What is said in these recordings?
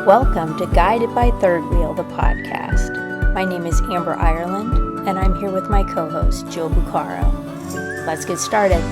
Welcome to Guided by Third Wheel, the podcast. My name is Amber Ireland, and I'm here with my co-host, Jill Bucaro. Let's get started.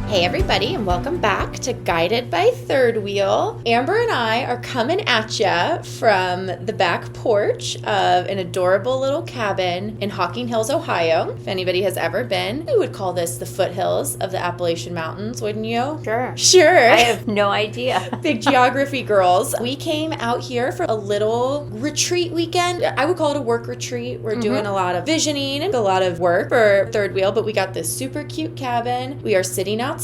Hey everybody, and welcome back to Guided by Third Wheel. Amber and I are coming at ya from the back porch of an adorable little cabin in Hocking Hills, Ohio. If anybody has ever been, we would call this the foothills of the Appalachian Mountains, wouldn't you? Sure. I have no idea. Big geography girls. We came out here for a little retreat weekend. I would call it a work retreat. We're doing a lot of visioning and a lot of work for Third Wheel, but we got this super cute cabin. We are sitting outside,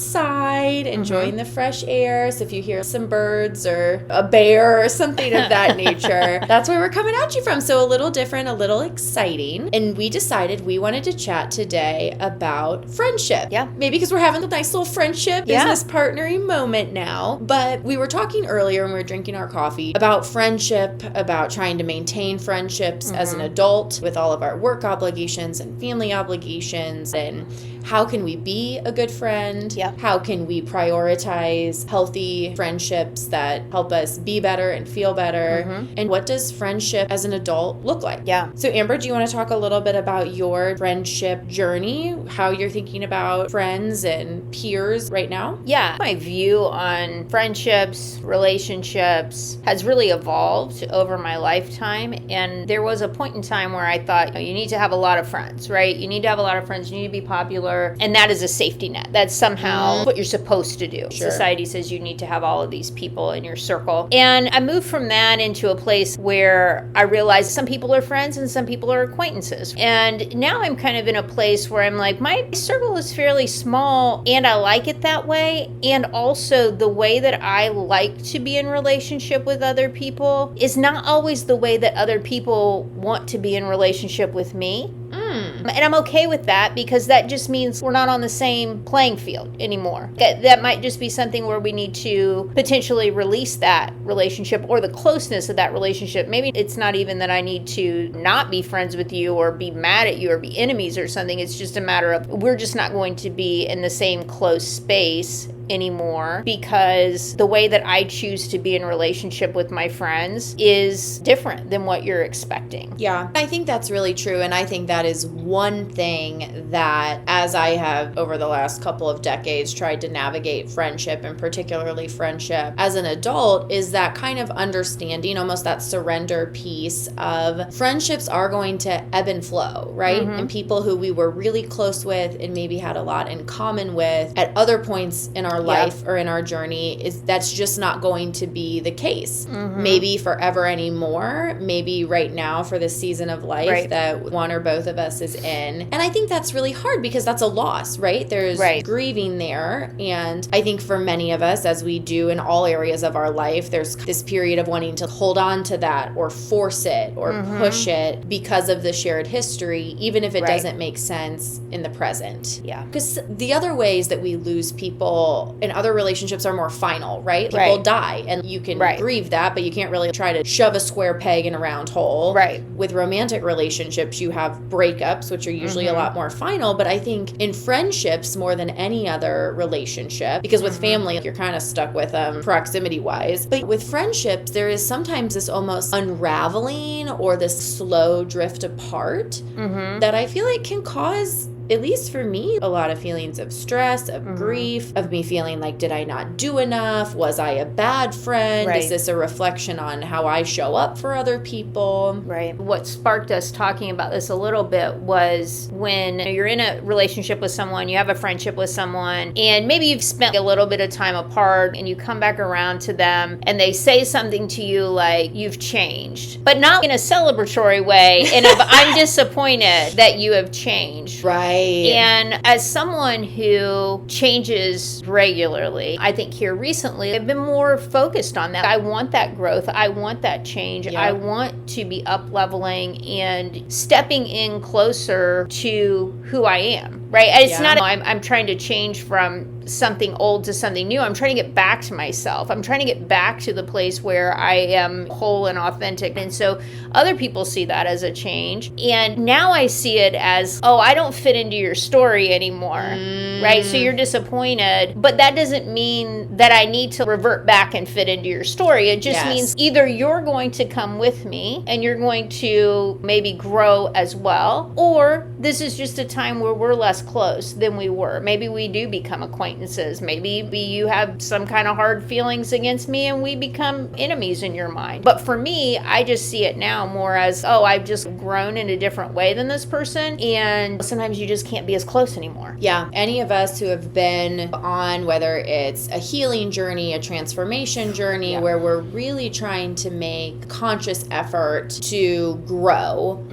enjoying the fresh air. So if you hear some birds or a bear or something of that nature, that's where we're coming at you from. So a little different, a little exciting. And we decided we wanted to chat today about friendship. Yeah. Maybe because we're having a nice little friendship, business partnering moment now. But we were talking earlier when we were drinking our coffee about friendship, about trying to maintain friendships as an adult with all of our work obligations and family obligations, and how can we be a good friend? Yep. How can we prioritize healthy friendships that help us be better and feel better? And what does friendship as an adult look like? Yeah. So Amber, do you want to talk a little bit about your friendship journey, how you're thinking about friends and peers right now? Yeah. My view on friendships, relationships has really evolved over my lifetime. And there was a point in time where I thought, you need to have a lot of friends, right? You need to have a lot of friends. You need to be popular. And that is a safety net. That's somehow what you're supposed to do. Sure. Society says you need to have all of these people in your circle. And I moved from that into a place where I realized some people are friends and some people are acquaintances. And now I'm kind of in a place where I'm like, my circle is fairly small and I like it that way. And also the way that I like to be in relationship with other people is not always the way that other people want to be in relationship with me. And I'm okay with that because that just means we're not on the same playing field anymore. That might just be something where we need to potentially release that relationship or the closeness of that relationship. Maybe it's not even that I need to not be friends with you or be mad at you or be enemies or something. It's just a matter of we're just not going to be in the same close space anymore because the way that I choose to be in relationship with my friends is different than what you're expecting. Yeah, I think that's really true. And I think that is one thing that, as I have over the last couple of decades tried to navigate friendship, and particularly friendship as an adult, is that kind of understanding, almost that surrender piece of friendships are going to ebb and flow, right? And people who we were really close with and maybe had a lot in common with at other points in our life or in our journey, that's just not going to be the case. Maybe forever anymore, maybe right now for this season of life that one or both of us is in. And I think that's really hard because that's a loss, right? There's grieving there. And I think for many of us, as we do in all areas of our life, there's this period of wanting to hold on to that or force it or push it because of the shared history, even if it doesn't make sense in the present. Yeah. Because the other ways that we lose people in other relationships are more final, right? People die and you can grieve that, but you can't really try to shove a square peg in a round hole. With romantic relationships, you have breakups, which are usually a lot more final. But I think in friendships, more than any other relationship, because with family, you're kind of stuck with them proximity wise. But with friendships, there is sometimes this almost unraveling or this slow drift apart that I feel like can cause, at least for me, a lot of feelings of stress, of grief, of me feeling like, did I not do enough? Was I a bad friend? Is this a reflection on how I show up for other people? What sparked us talking about this a little bit was when you're in a relationship with someone, you have a friendship with someone, and maybe you've spent a little bit of time apart and you come back around to them and they say something to you like, you've changed, but not in a celebratory way. And I'm disappointed that you have changed. And as someone who changes regularly, I think here recently, I've been more focused on that. I want that growth. I want that change. I want to be up-leveling and stepping in closer to who I am, right? It's not, I'm trying to change from something old to something new. I'm trying to get back to myself. I'm trying to get back to the place where I am whole and authentic. And so other people see that as a change. And now I see it as, oh, I don't fit into your story anymore, right? So you're disappointed. But that doesn't mean that I need to revert back and fit into your story. It just means either you're going to come with me and you're going to maybe grow as well, or this is just a time where we're less close than we were. Maybe we do become acquaintances. Maybe you have some kind of hard feelings against me and we become enemies in your mind. But for me, I just see it now more as, oh, I've just grown in a different way than this person, and sometimes you just can't be as close anymore. Yeah. Any of us who have been on, whether it's a healing journey, a transformation journey, where we're really trying to make conscious effort to grow,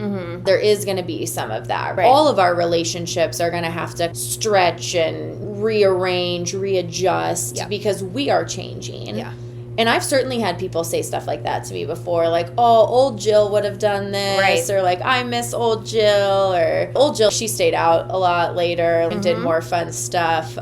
there is going to be some of that. Right. All of our relationships are going to have to stretch and rearrange, readjust, because we are changing. Yeah. And I've certainly had people say stuff like that to me before, like, oh, old Jill would have done this, or like, I miss old Jill, or old Jill, she stayed out a lot later and did more fun stuff.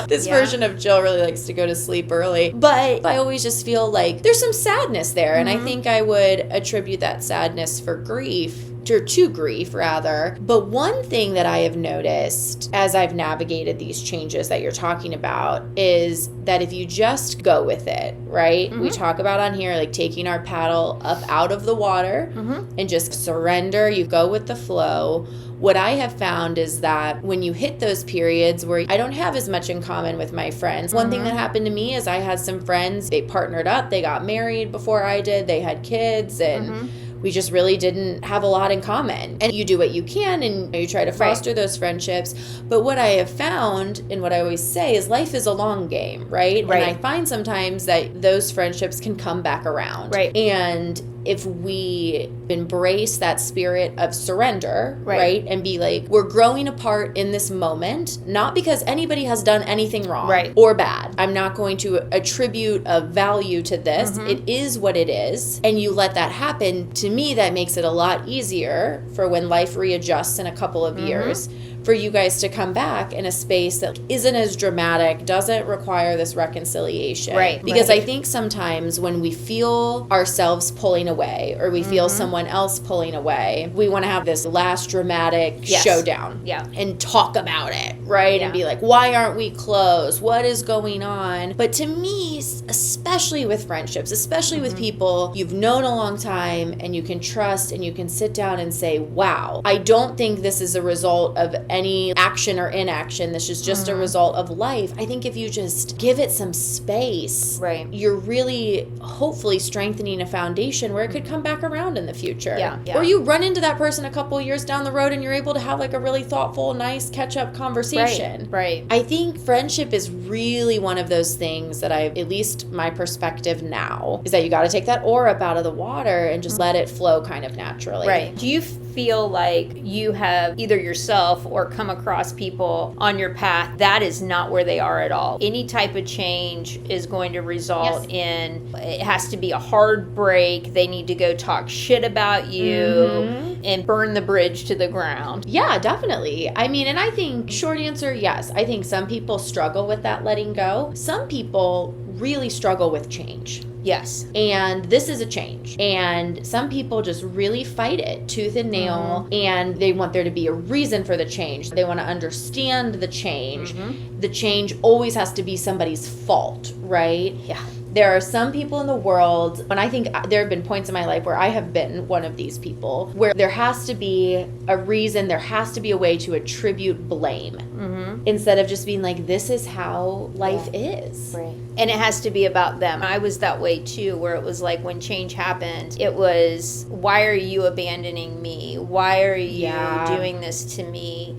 This version of Jill really likes to go to sleep early, but I always just feel like there's some sadness there, and I think I would attribute that sadness for grief. To grief, rather. But one thing that I have noticed as I've navigated these changes that you're talking about is that if you just go with it, right? We talk about on here, like taking our paddle up out of the water and just surrender, you go with the flow. What I have found is that when you hit those periods where I don't have as much in common with my friends, one thing that happened to me is I had some friends, they partnered up, they got married before I did, they had kids, and we just really didn't have a lot in common. And you do what you can and you try to foster those friendships. But what I have found, and what I always say, is life is a long game, right? And I find sometimes that those friendships can come back around. Right. And if we embrace that spirit of surrender, right, and be like, we're growing apart in this moment, not because anybody has done anything wrong or bad. I'm not going to attribute a value to this. It is what it is. And you let that happen. To me, that makes it a lot easier for when life readjusts in a couple of years, for you guys to come back in a space that isn't as dramatic, doesn't require this reconciliation. Right. Because I think sometimes when we feel ourselves pulling away, or we feel someone else pulling away, we want to have this last dramatic showdown and talk about it, right? And be like, why aren't we close? What is going on? But to me, especially with friendships, especially with people you've known a long time and you can trust, and you can sit down and say, wow, I don't think this is a result of any action or inaction. This is just a result of life. I think if you just give it some space, you're really hopefully strengthening a foundation where it could come back around in the future. Or you run into that person a couple years down the road and you're able to have like a really thoughtful, nice catch-up conversation. I think friendship is really one of those things that at least my perspective now, is that you got to take that oar up out of the water and just let it flow kind of naturally. Do you feel like you have either yourself or come across people on your path that is not where they are at all? Any type of change is going to result in, it has to be a hard break. They need to go talk shit about you and burn the bridge to the ground. Yeah, definitely. I mean, and I think short answer, yes. I think some people struggle with that letting go. Some people really struggle with change. Yes. And this is a change. And some people just really fight it tooth and nail, and they want there to be a reason for the change. They want to understand the change. The change always has to be somebody's fault, right? Yeah. There are some people in the world, and I think there have been points in my life where I have been one of these people, where there has to be a reason, there has to be a way to attribute blame, instead of just being like, this is how life is. Right. And it has to be about them. I was that way too, where it was like when change happened, it was, why are you abandoning me? Why are you doing this to me?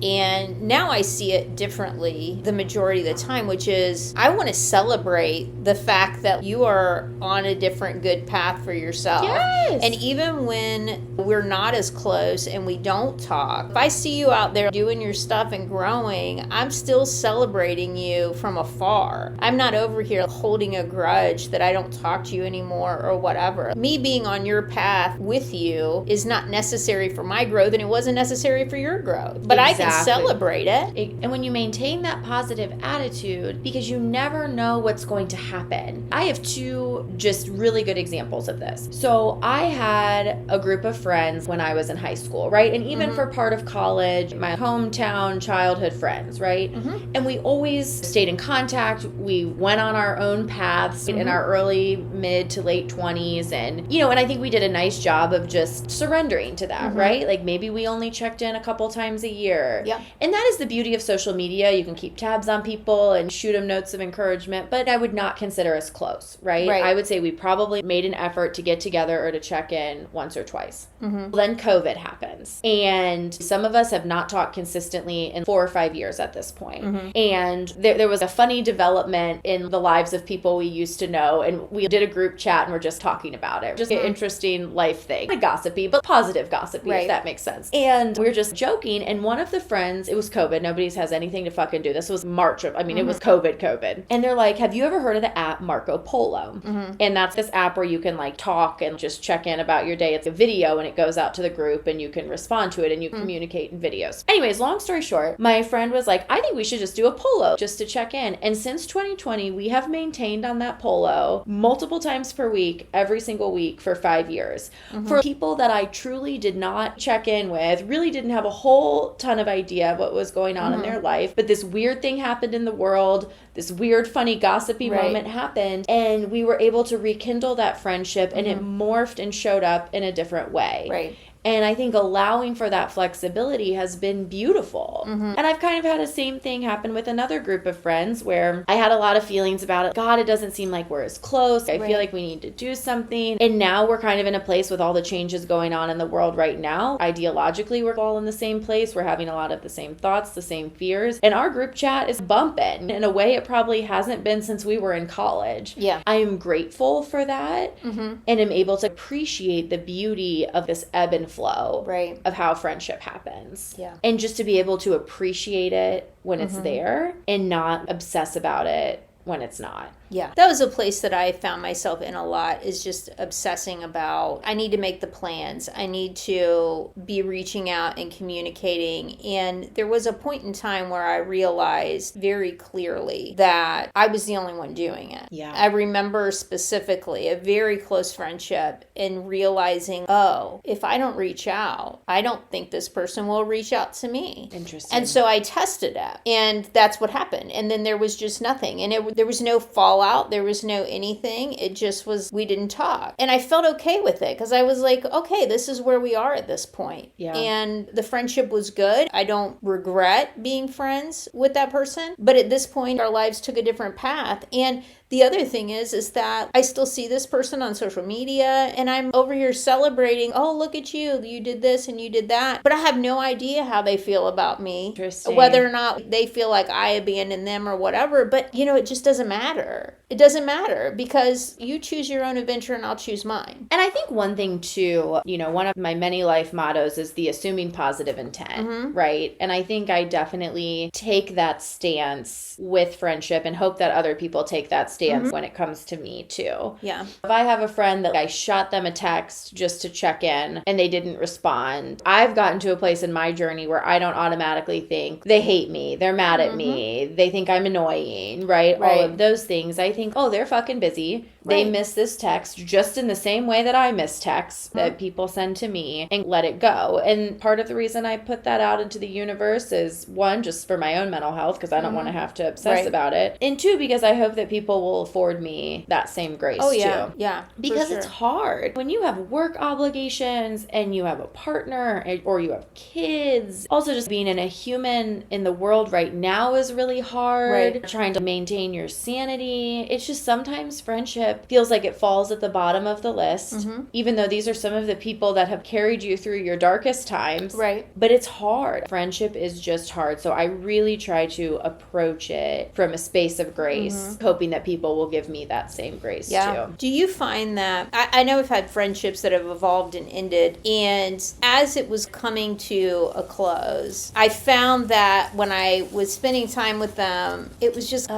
And now I see it differently the majority of the time, which is I want to celebrate the fact that you are on a different good path for yourself. Yes. And even when we're not as close and we don't talk, if I see you out there doing your stuff and growing, I'm still celebrating you from afar. I'm not over here holding a grudge that I don't talk to you anymore or whatever. Me being on your path with you is not necessary for my growth, and it wasn't necessary for your growth. But I can celebrate it. And when you maintain that positive attitude, because you never know what's going to happen. I have two just really good examples of this. So I had a group of friends when I was in high school, right? And even for part of college, my hometown childhood friends, right? And we always stayed in contact. We went on our own paths in our early, mid to late 20s. And, you know, and I think we did a nice job of just surrendering to that, right? Like maybe we only checked in a couple times a year. Yeah. And that is the beauty of social media. You can keep tabs on people and shoot them notes of encouragement, but I would not consider us close, right? I would say we probably made an effort to get together or to check in once or twice. Then COVID happens. And some of us have not talked consistently in 4 or 5 years at this point. And there was a funny development in the lives of people we used to know. And we did a group chat and we're just talking about it. Just an interesting life thing. Not gossipy, but positive gossipy, if that makes sense. And we were just joking. And one of the friends, it was COVID. Nobody has anything to fucking do. This was March of, it was COVID. And they're like, have you ever heard of the app Marco Polo? And that's this app where you can like talk and just check in about your day. It's a video and it goes out to the group and you can respond to it and you communicate in videos. Anyways, long story short, my friend was like, I think we should just do a polo just to check in. And since 2020, we have maintained on that polo multiple times per week, every single week for 5 years. For people that I truly did not check in with, really didn't have a whole ton of idea of what was going on in their life, but this weird thing happened in the world, this weird, funny, gossipy moment happened, and we were able to rekindle that friendship, and it morphed and showed up in a different way. Right. And I think allowing for that flexibility has been beautiful. And I've kind of had the same thing happen with another group of friends where I had a lot of feelings about it. God, it doesn't seem like we're as close. I feel like we need to do something. And now we're kind of in a place with all the changes going on in the world right now. Ideologically, we're all in the same place. We're having a lot of the same thoughts, the same fears. And our group chat is bumping in a way it probably hasn't been since we were in college. Yeah. I am grateful for that and am able to appreciate the beauty of this ebb and flow of how friendship happens. Yeah. And just to be able to appreciate it when it's there and not obsess about it when it's not. Yeah. That was a place that I found myself in a lot, is just obsessing about, I need to make the plans. I need to be reaching out and communicating. And there was a point in time where I realized very clearly that I was the only one doing it. Yeah. I remember specifically a very close friendship and realizing, oh, if I don't reach out, I don't think this person will reach out to me. Interesting. And so I tested it. And that's what happened. And then there was just nothing. And there was no fallout. There was no anything. It just was, we didn't talk. And I felt okay with it because I was like, okay, this is where we are at this point. Yeah. And the friendship was good. I don't regret being friends with that person. But at this point, our lives took a different path. And the other thing is that I still see this person on social media and I'm over here celebrating, oh, look at you, you did this and you did that. But I have no idea how they feel about me. Interesting. Whether or not they feel like I abandoned them or whatever. But, you know, it just doesn't matter. It doesn't matter because you choose your own adventure and I'll choose mine. And I think one thing too, you know, one of my many life mottos is the assuming positive intent, right? And I think I definitely take that stance with friendship and hope that other people take that stance when it comes to me too. Yeah. If I have a friend that I shot them a text just to check in and they didn't respond, I've gotten to a place in my journey where I don't automatically think they hate me, they're mad at me, they think I'm annoying, right? All of those things. I think, oh, they're fucking busy. They miss this text just in the same way that I miss texts that people send to me, and let it go. And part of the reason I put that out into the universe is, one, just for my own mental health, because I don't want to have to obsess about it. And two, because I hope that people will afford me that same grace too. Yeah. Because it's hard. When you have work obligations and you have a partner or you have kids, also just being a human in the world right now is really hard. Trying to maintain your sanity. It's just sometimes friendship feels like it falls at the bottom of the list, even though these are some of the people that have carried you through your darkest times. But it's hard. Friendship is just hard. So I really try to approach it from a space of grace, hoping that people will give me that same grace too. Do you find that, I know I've had friendships that have evolved and ended, and as it was coming to a close, I found that when I was spending time with them, it was just,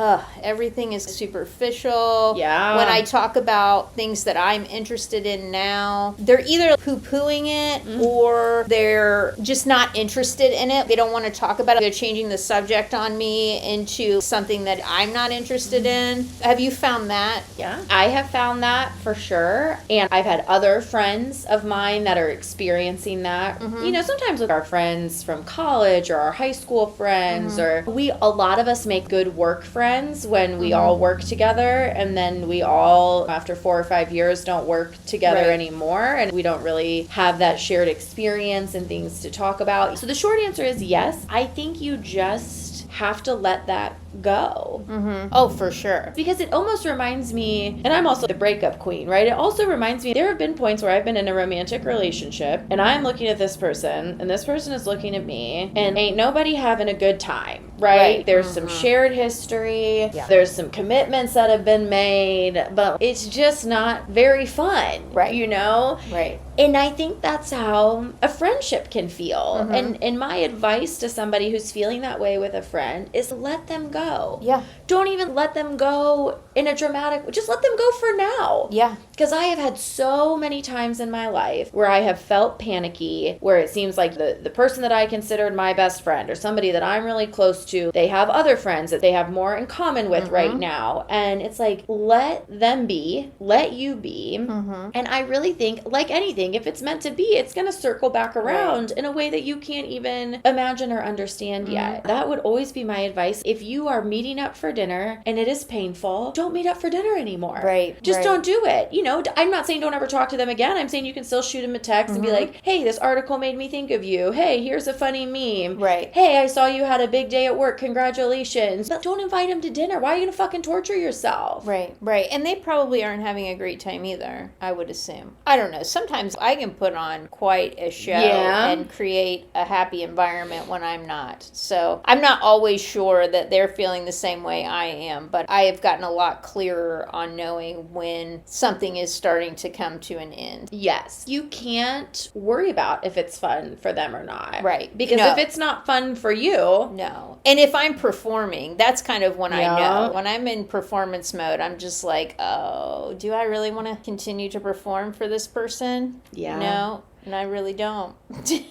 everything is superficial. Yeah. When I talk about things that I'm interested in now, they're either poo-pooing it or they're just not interested in it. They don't want to talk about it. They're changing the subject on me into something that I'm not interested in. Have you found that? Yeah, I have found that for sure. And I've had other friends of mine that are experiencing that. You know, sometimes with our friends from college or our high school friends, or a lot of us make good work friends when we all work together, and then we all, after 4 or 5 years, don't work together anymore, and we don't really have that shared experience and things to talk about. So the short answer is yes. I think you just have to let that go. Oh, for sure. Because it almost reminds me, and I'm also the breakup queen, right? It also reminds me, there have been points where I've been in a romantic relationship and I'm looking at this person and this person is looking at me and ain't nobody having a good time, right? There's some shared history, there's some commitments that have been made, but it's just not very fun, you know? Right. And I think that's how a friendship can feel. And my advice to somebody who's feeling that way with a friend is let them go. Yeah. Don't even let them go in a dramatic, just let them go for now. Yeah. Because I have had so many times in my life where I have felt panicky, where it seems like the person that I considered my best friend or somebody that I'm really close to, they have other friends that they have more in common with right now. And it's like, let them be, let you be. And I really think, like anything, if it's meant to be, it's going to circle back around in a way that you can't even imagine or understand yet. That would always be my advice. If you are meeting up for dinner and it is painful, don't meet up for dinner anymore. Just don't do it. You know, I'm not saying don't ever talk to them again. I'm saying you can still shoot them a text and be like, hey, this article made me think of you. Hey, here's a funny meme. Hey, I saw you had a big day at work. Congratulations. But don't invite them to dinner. Why are you going to fucking torture yourself? Right. And they probably aren't having a great time either, I would assume. I don't know. Sometimes I can put on quite a show and create a happy environment when I'm not. So I'm not always sure that they're feeling the same way I am, but I have gotten a lot clearer on knowing when something is starting to come to an end. Yes. You can't worry about if it's fun for them or not. Right. Because if it's not fun for you. No. And if I'm performing, that's kind of when I know. When I'm in performance mode, I'm just like, oh, do I really want to continue to perform for this person? Yeah. No. And I really don't.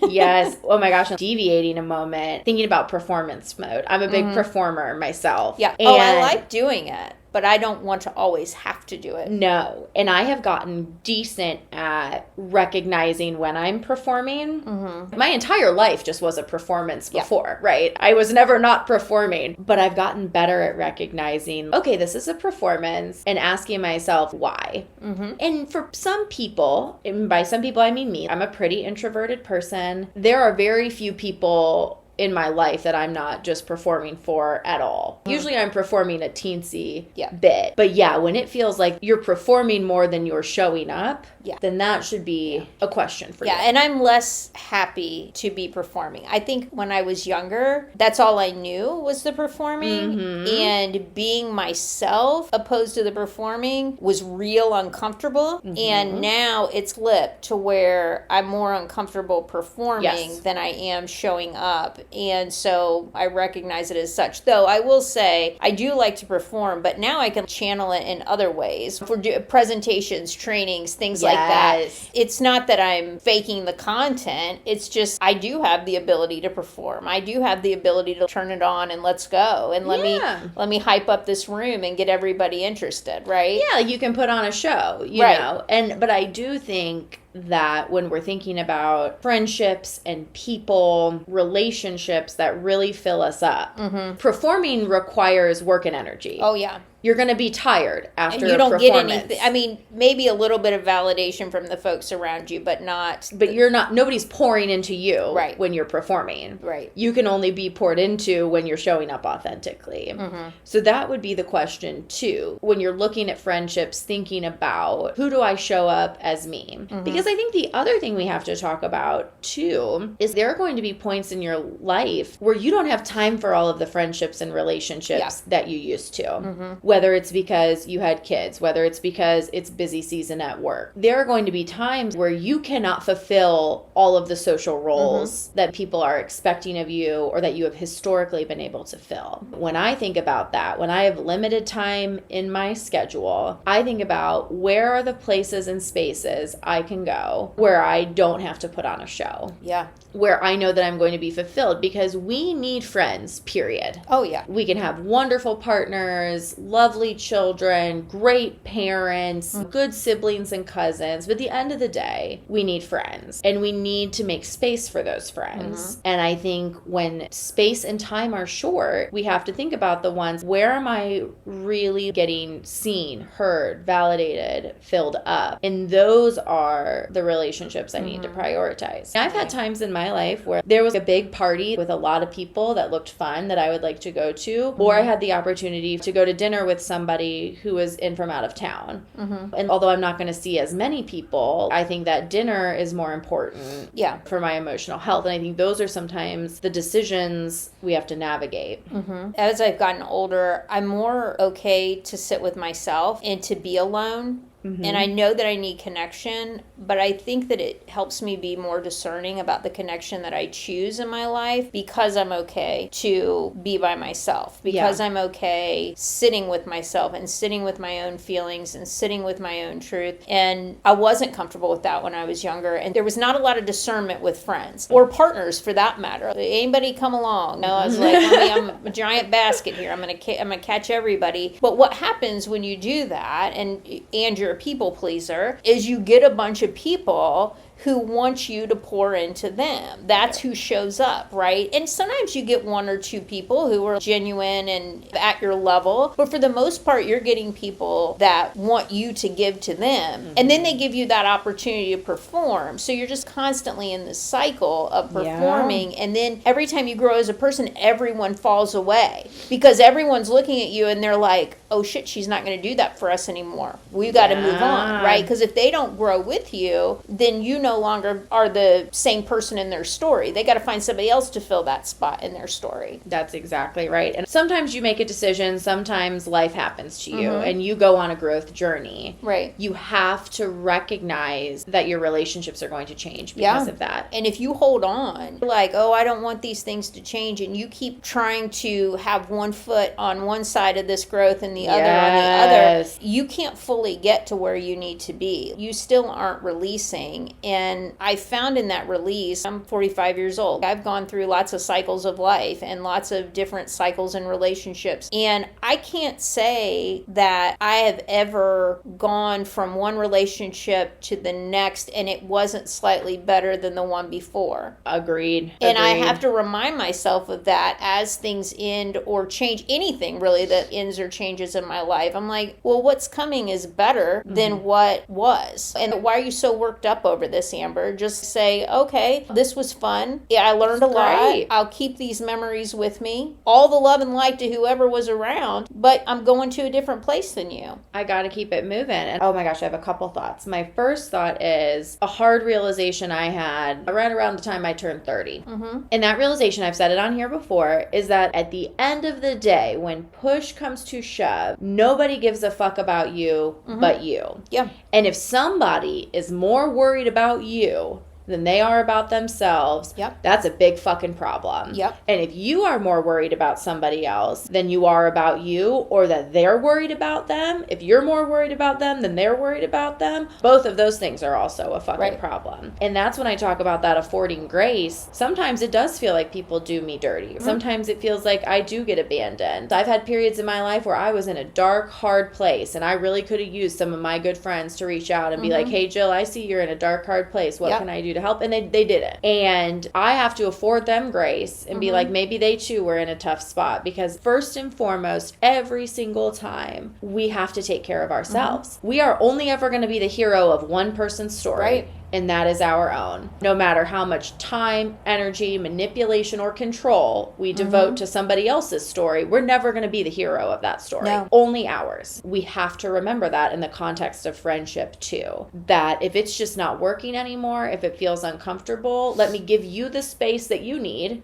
Yes. Oh my gosh. I'm deviating a moment. Thinking about performance mode. I'm a big performer myself. Yeah. And I like doing it, but I don't want to always have to do it. No. And I have gotten decent at recognizing when I'm performing. My entire life just was a performance before, right? I was never not performing, but I've gotten better at recognizing, okay, this is a performance, and asking myself why. And for some people, and by some people I mean me, I'm a pretty introverted person. There are very few people in my life that I'm not just performing for at all. Usually I'm performing a teensy bit. But yeah, when it feels like you're performing more than you're showing up, then that should be a question for you. Yeah, and I'm less happy to be performing. I think when I was younger, that's all I knew was the performing. And being myself opposed to the performing was real uncomfortable. And now it's flipped to where I'm more uncomfortable performing than I am showing up. And so I recognize it as such. Though I will say, I do like to perform, but now I can channel it in other ways. For presentations, trainings, things like that. It's not that I'm faking the content. It's just I do have the ability to perform. I do have the ability to turn it on and let's go. And let me hype up this room and get everybody interested, right? Yeah, you can put on a show, you know. But I do think that when we're thinking about friendships and people, relationships that really fill us up, performing requires work and energy. Oh, yeah. You're going to be tired after and you don't a get performance. anything. I mean, maybe a little bit of validation from the folks around you, but not. But you're not. Nobody's pouring into you Right. when you're performing. Right. You can only be poured into when you're showing up authentically. So that would be the question too. When you're looking at friendships, thinking about who do I show up as me? Because I think the other thing we have to talk about too is there are going to be points in your life where you don't have time for all of the friendships and relationships that you used to. whether it's because you had kids, whether it's because it's busy season at work. There are going to be times where you cannot fulfill all of the social roles that people are expecting of you or that you have historically been able to fill. When I think about that, when I have limited time in my schedule, I think about where are the places and spaces I can go where I don't have to put on a show. Yeah. Where I know that I'm going to be fulfilled, because we need friends, period. Oh, yeah. We can have wonderful partners, lovely children, great parents, good siblings and cousins. But at the end of the day, we need friends, and we need to make space for those friends. And I think when space and time are short, we have to think about the ones, where am I really getting seen, heard, validated, filled up? And those are the relationships I need to prioritize. And I've had times in my life where there was a big party with a lot of people that looked fun that I would like to go to, or I had the opportunity to go to dinner with somebody who was in from out of town. And although I'm not going to see as many people, I think that dinner is more important for my emotional health. And I think those are sometimes the decisions we have to navigate. As I've gotten older, I'm more okay to sit with myself and to be alone. And I know that I need connection, but I think that it helps me be more discerning about the connection that I choose in my life, because I'm okay to be by myself, because I'm okay sitting with myself and sitting with my own feelings and sitting with my own truth. And I wasn't comfortable with that when I was younger. And there was not a lot of discernment with friends or partners for that matter. Anybody come along? No, I was like, I'm a giant basket here. I'm gonna catch everybody. But what happens when you do that, and you're a people pleaser, is you get a bunch of people who want you to pour into them. That's who shows up, right? And sometimes you get one or two people who are genuine and at your level, but for the most part, you're getting people that want you to give to them. And then they give you that opportunity to perform. So you're just constantly in this cycle of performing. And then every time you grow as a person, everyone falls away, because everyone's looking at you and they're like, oh shit, she's not going to do that for us anymore. We've got to move on, right? Because if they don't grow with you, then you no longer are the same person in their story. They got to find somebody else to fill that spot in their story. That's exactly right. And sometimes you make a decision, sometimes life happens to you and you go on a growth journey. Right. You have to recognize that your relationships are going to change because of that. And if you hold on, like, oh, I don't want these things to change, and you keep trying to have one foot on one side of this growth and the other on the other, you can't fully get to where you need to be. You still aren't releasing. And I found in that release, I'm 45 years old. I've gone through lots of cycles of life and lots of different cycles and relationships. And I can't say that I have ever gone from one relationship to the next and it wasn't slightly better than the one before. Agreed. And I have to remind myself of that as things end or change, anything really that ends or changes in my life. I'm like, well, what's coming is better than what was. And why are you so worked up over this, Amber? Just say, okay, this was fun. Yeah, I learned a lot. I'll keep these memories with me. All the love and light to whoever was around, but I'm going to a different place than you. I got to keep it moving. And oh my gosh, I have a couple thoughts. My first thought is a hard realization I had right around the time I turned 30. And that realization, I've said it on here before, is that at the end of the day, when push comes to shove, nobody gives a fuck about you but you. Yeah. And if somebody is more worried about you than they are about themselves, that's a big fucking problem. And if you are more worried about somebody else than you are about you, or that they're worried about them, if you're more worried about them than they're worried about them, both of those things are also a fucking problem. And that's when I talk about that affording grace. Sometimes it does feel like people do me dirty. Sometimes it feels like I do get abandoned. I've had periods in my life where I was in a dark, hard place, and I really could have used some of my good friends to reach out and be like, hey, Jill, I see you're in a dark, hard place. What can I do to help? And they didn't. And I have to afford them grace and be like, maybe they too were in a tough spot, because first and foremost, every single time we have to take care of ourselves. We are only ever going to be the hero of one person's story. and that is our own. No matter how much time, energy, manipulation, or control we devote to somebody else's story, we're never going to be the hero of that story. No. Only ours. We have to remember that in the context of friendship too. That if it's just not working anymore, if it feels uncomfortable, let me give you the space that you need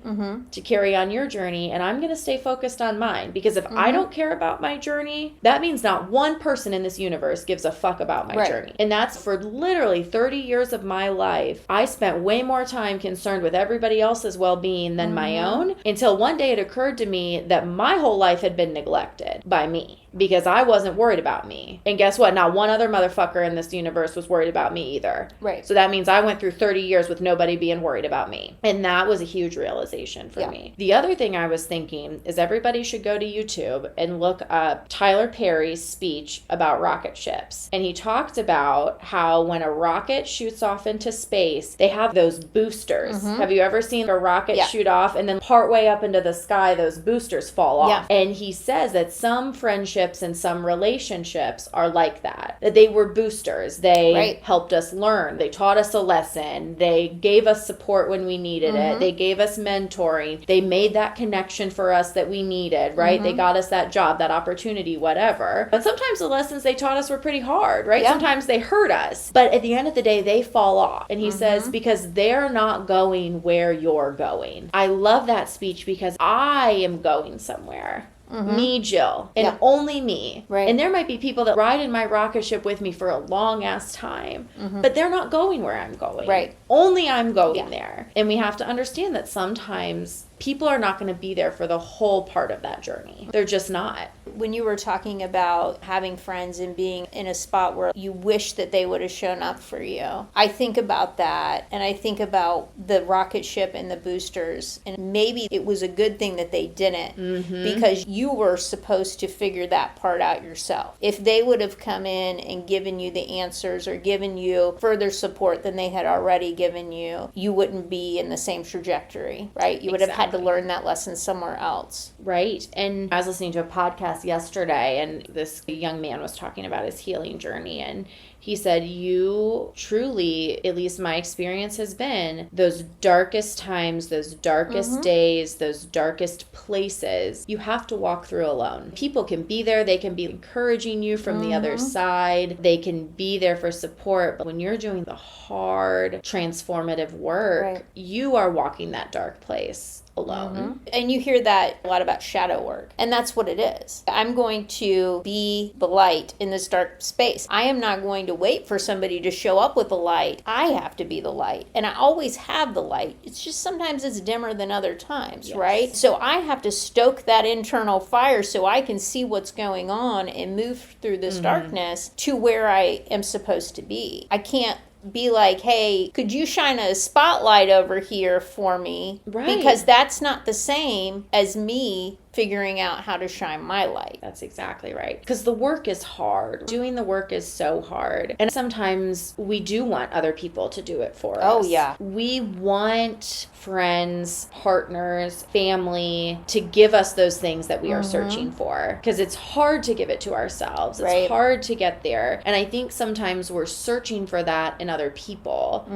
to carry on your journey, and I'm going to stay focused on mine. Because if I don't care about my journey, that means not one person in this universe gives a fuck about my journey. And that's for literally 30 years of my life. I spent way more time concerned with everybody else's well-being than my own, until one day it occurred to me that my whole life had been neglected by me. Because I wasn't worried about me. And guess what? Not one other motherfucker in this universe was worried about me either. Right. So that means I went through 30 years with nobody being worried about me. And that was a huge realization for me. The other thing I was thinking is everybody should go to YouTube and look up Tyler Perry's speech about rocket ships. And he talked about how when a rocket shoots off into space, they have those boosters. Have you ever seen a rocket shoot off and then partway up into the sky, those boosters fall off? And he says that some friendships and some relationships are like that they were boosters. They helped us learn. They taught us a lesson. They gave us support when we needed it. They gave us mentoring. They made that connection for us that we needed, right? They got us that job, that opportunity, whatever. But sometimes the lessons they taught us were pretty hard, right? Sometimes they hurt us. But at the end of the day, they fall off. And he says, because they're not going where you're going. I love that speech because I am going somewhere. Me, Jill, and only me. And there might be people that ride in my rocket ship with me for a long ass time, but they're not going where I'm going. Only I'm going there. And we have to understand that sometimes people are not going to be there for the whole part of that journey. They're just not. When you were talking about having friends and being in a spot where you wish that they would have shown up for you, I think about that, and I think about the rocket ship and the boosters, and maybe it was a good thing that they didn't, because you were supposed to figure that part out yourself. If they would have come in and given you the answers or given you further support than they had already given you, you wouldn't be in the same trajectory, right? You would have had to learn that lesson somewhere else. Right. And I was listening to a podcast yesterday, and this young man was talking about his healing journey, and he said, you truly, at least my experience has been, those darkest times, those darkest days, those darkest places, you have to walk through alone. People can be there. They can be encouraging you from the other side. They can be there for support. But when you're doing the hard, transformative work, you are walking that dark place alone. And you hear that a lot about shadow work. And that's what it is. I'm going to be the light in this dark space. I am not going to wait for somebody to show up with the light. I have to be the light. And I always have the light. It's just sometimes it's dimmer than other times, right? So I have to stoke that internal fire so I can see what's going on and move through this darkness to where I am supposed to be. I can't be like, hey, could you shine a spotlight over here for me? Right. Because that's not the same as me figuring out how to shine my light. That's exactly right. Because the work is hard. Doing the work is so hard. And sometimes we do want other people to do it for us. Oh, yeah. We want friends, partners, family to give us those things that we are searching for. Because it's hard to give it to ourselves. It's hard to get there. And I think sometimes we're searching for that in other people.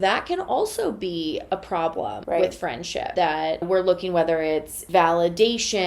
That can also be a problem with friendship. That we're looking, whether it's validation,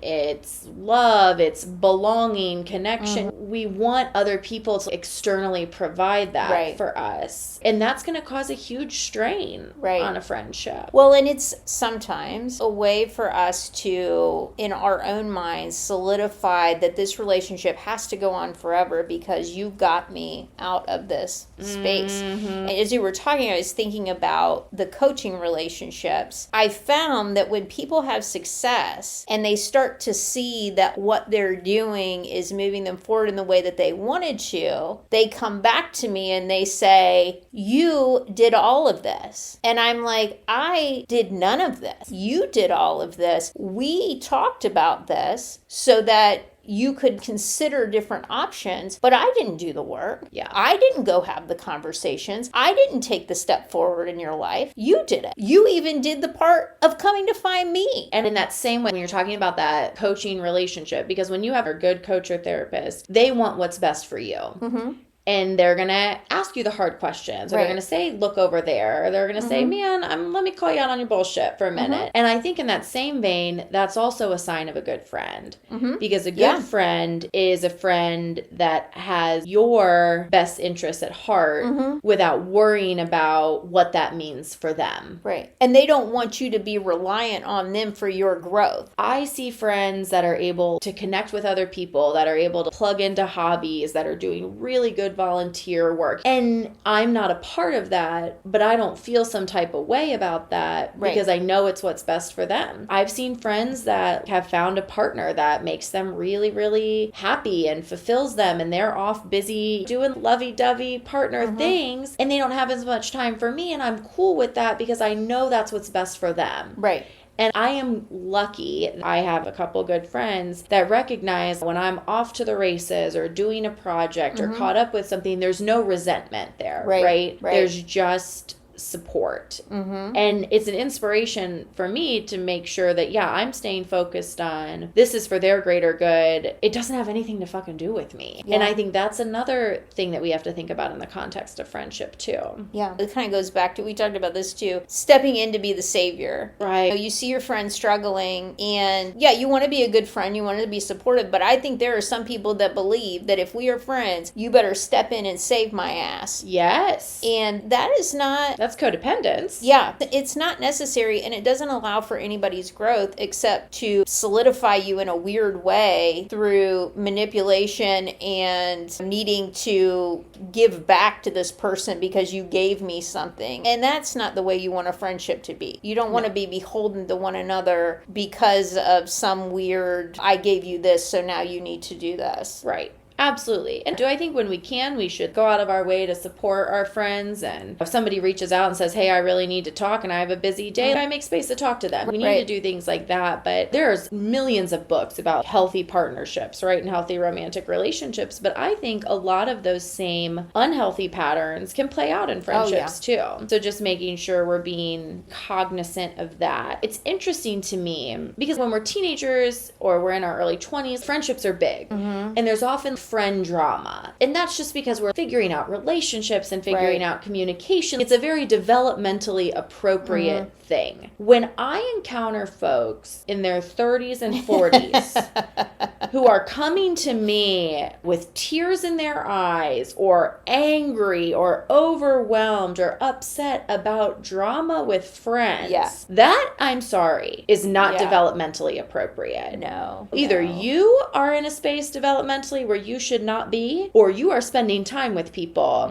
it's love, it's belonging, connection. We want other people to externally provide that for us. And that's going to cause a huge strain on a friendship. Well, and it's sometimes a way for us to, in our own minds, solidify that this relationship has to go on forever because you got me out of this space. And as you were talking, I was thinking about the coaching relationships. I found that when people have success, and they start to see that what they're doing is moving them forward in the way that they wanted to, they come back to me and they say, you did all of this. And I'm like, I did none of this. You did all of this. We talked about this so that you could consider different options, but I didn't do the work. I didn't go have the conversations. I didn't take the step forward in your life. You did it. You even did the part of coming to find me. And in that same way, when you're talking about that coaching relationship, because when you have a good coach or therapist, they want what's best for you. And they're going to ask you the hard questions. Or they're going to say, look over there. Or they're going to say, man, let me call you out on your bullshit for a minute. And I think in that same vein, that's also a sign of a good friend. Because a good friend is a friend that has your best interests at heart without worrying about what that means for them. Right. And they don't want you to be reliant on them for your growth. I see friends that are able to connect with other people, that are able to plug into hobbies, that are doing really good volunteer work. And I'm not a part of that, but I don't feel some type of way about that because I know it's what's best for them. I've seen friends that have found a partner that makes them really, really happy and fulfills them, and they're off busy doing lovey-dovey partner things, and they don't have as much time for me, and I'm cool with that because I know that's what's best for them. Right. And I am lucky. I have a couple good friends that recognize when I'm off to the races or doing a project or caught up with something, there's no resentment there, right? There's just support. And it's an inspiration for me to make sure that, I'm staying focused on this is for their greater good. It doesn't have anything to fucking do with me. And I think that's another thing that we have to think about in the context of friendship too. Yeah. It kind of goes back to, we talked about this too, stepping in to be the savior. Right. You see your friend struggling and you want to be a good friend. You want to be supportive. But I think there are some people that believe that if we are friends, you better step in and save my ass. Yes. And that is not... That's codependence. Yeah, it's not necessary, and it doesn't allow for anybody's growth except to solidify you in a weird way through manipulation and needing to give back to this person because you gave me something. And that's not the way you want a friendship to be. You don't want to be beholden to one another because of some weird, I gave you this, so now you need to do this. Right. Absolutely. And do I think when we can, we should go out of our way to support our friends? And if somebody reaches out and says, hey, I really need to talk and I have a busy day, I make space to talk to them. We need to do things like that. But there's millions of books about healthy partnerships, right? And healthy romantic relationships. But I think a lot of those same unhealthy patterns can play out in friendships too. So just making sure we're being cognizant of that. It's interesting to me because when we're teenagers or we're in our early 20s, friendships are big. And there's often friend drama. And that's just because we're figuring out relationships and figuring out communication. It's a very developmentally appropriate thing. When I encounter folks in their 30s and 40s who are coming to me with tears in their eyes or angry or overwhelmed or upset about drama with friends, that, I'm sorry, is not developmentally appropriate. No. Either you are in a space developmentally where you should not be, or you are spending time with people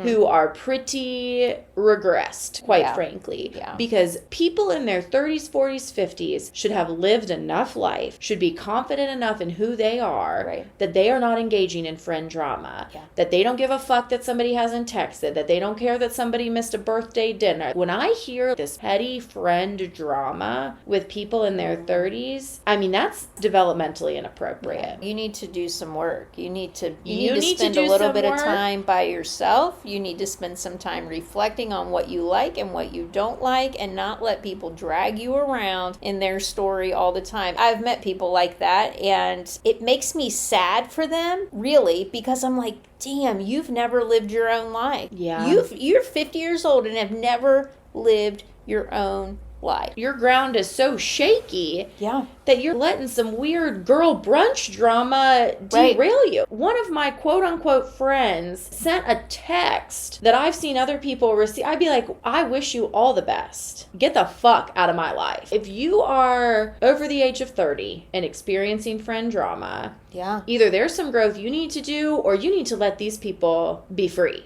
who are pretty regressed, quite frankly. Because people in their 30s, 40s, 50s should have lived enough life, should be confident enough in who they are, that they are not engaging in friend drama, that they don't give a fuck that somebody hasn't texted, that they don't care that somebody missed a birthday dinner. When I hear this petty friend drama with people in their 30s, I mean, that's developmentally inappropriate. You need to do some work. You need to spend a little bit of time by yourself. You need to spend some time reflecting on what you like and what you don't like, and not let people drag you around in their story all the time. I've met people like that, and it makes me sad for them, really, because I'm like, damn, you've never lived your own life. You're 50 years old and have never lived your own life. Your ground is so shaky that you're letting some weird girl brunch drama derail you. One of my quote-unquote friends sent a text that I've seen other people receive. I'd be like, I wish you all the best. Get the fuck out of my life. If you are over the age of 30 and experiencing friend drama, either there's some growth you need to do, or you need to let these people be free.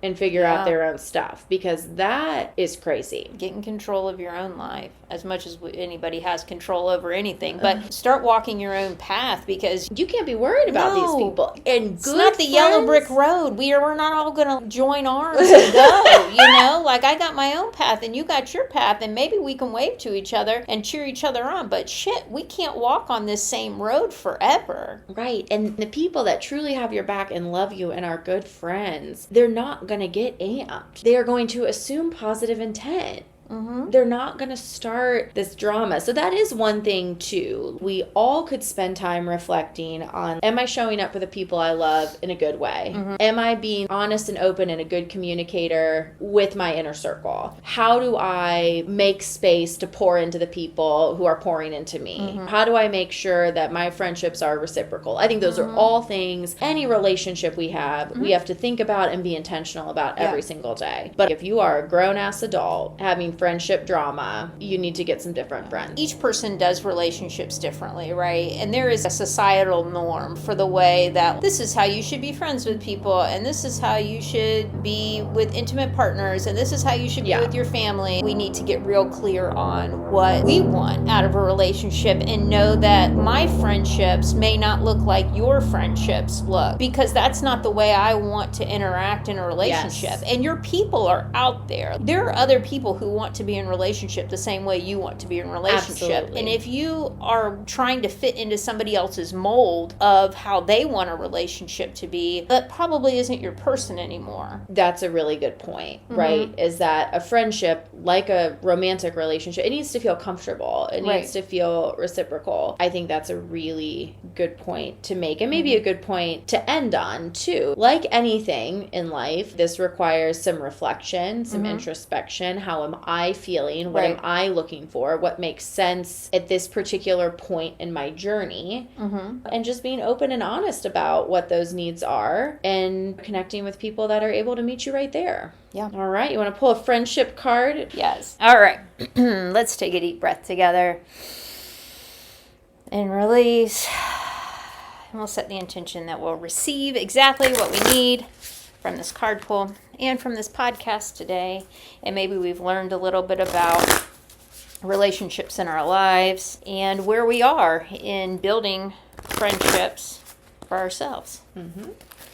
And figure out their own stuff, because that is crazy. Get in control of your own life as much as anybody has control over anything. But start walking your own path, because you can't be worried about these people. And it's not the yellow brick road. We're not all going to join arms and go. You know, like I got my own path and you got your path, and maybe we can wave to each other and cheer each other on. But shit, we can't walk on this same road forever. Right. And the people that truly have your back and love you and are good friends, they're not going to get amped. They are going to assume positive intent. They're not going to start this drama. So that is one thing too. We all could spend time reflecting on, am I showing up for the people I love in a good way? Am I being honest and open and a good communicator with my inner circle? How do I make space to pour into the people who are pouring into me? How do I make sure that my friendships are reciprocal? I think those are all things, any relationship we have to think about and be intentional about every single day. But if you are a grown-ass adult having friendship drama, you need to get some different friends. Each person does relationships differently, right? And there is a societal norm for the way that this is how you should be friends with people, and this is how you should be with intimate partners, and this is how you should be with your family. We need to get real clear on what we want out of a relationship and know that my friendships may not look like your friendships look, because that's not the way I want to interact in a relationship. And your people are out there. There are other people who want to be in relationship the same way you want to be in relationship. Absolutely. And if you are trying to fit into somebody else's mold of how they want a relationship to be, that probably isn't your person anymore. That's a really good point, right? Is that a friendship, like a romantic relationship, it needs to feel comfortable. It needs to feel reciprocal. I think that's a really good point to make, and maybe a good point to end on too. Like anything in life, this requires some reflection, some introspection. How am I feeling? What am I looking for? What makes sense at this particular point in my journey? And just being open and honest about what those needs are and connecting with people that are able to meet you right there. Yeah. All right. You want to pull a friendship card? Yes. All right. Let's take a deep breath together and release. And we'll set the intention that we'll receive exactly what we need from this card pull and from this podcast today. And maybe we've learned a little bit about relationships in our lives and where we are in building friendships for ourselves.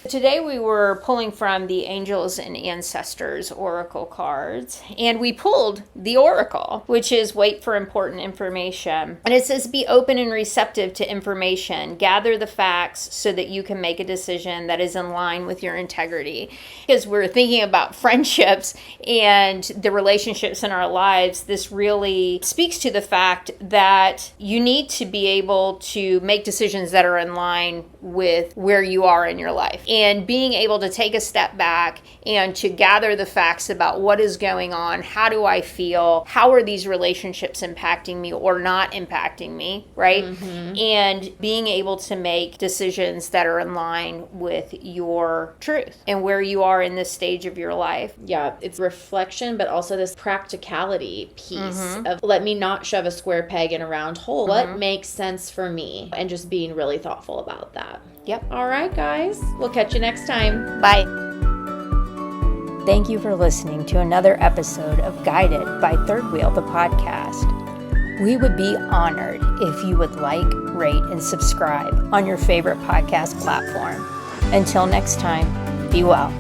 Today we were pulling from the Angels and Ancestors Oracle cards, and we pulled the Oracle, which is wait for important information. And it says be open and receptive to information. Gather the facts so that you can make a decision that is in line with your integrity. Because we're thinking about friendships and the relationships in our lives, this really speaks to the fact that you need to be able to make decisions that are in line with where you are in your life. And being able to take a step back and to gather the facts about what is going on, how do I feel, how are these relationships impacting me or not impacting me, right? And being able to make decisions that are in line with your truth and where you are in this stage of your life. Yeah, it's reflection, but also this practicality piece of let me not shove a square peg in a round hole. What makes sense for me? And just being really thoughtful about that. Yep. All right, guys. We'll catch you next time. Bye. Thank you for listening to another episode of Guided by Third Wheel, the podcast. We would be honored if you would like, rate, and subscribe on your favorite podcast platform. Until next time, be well.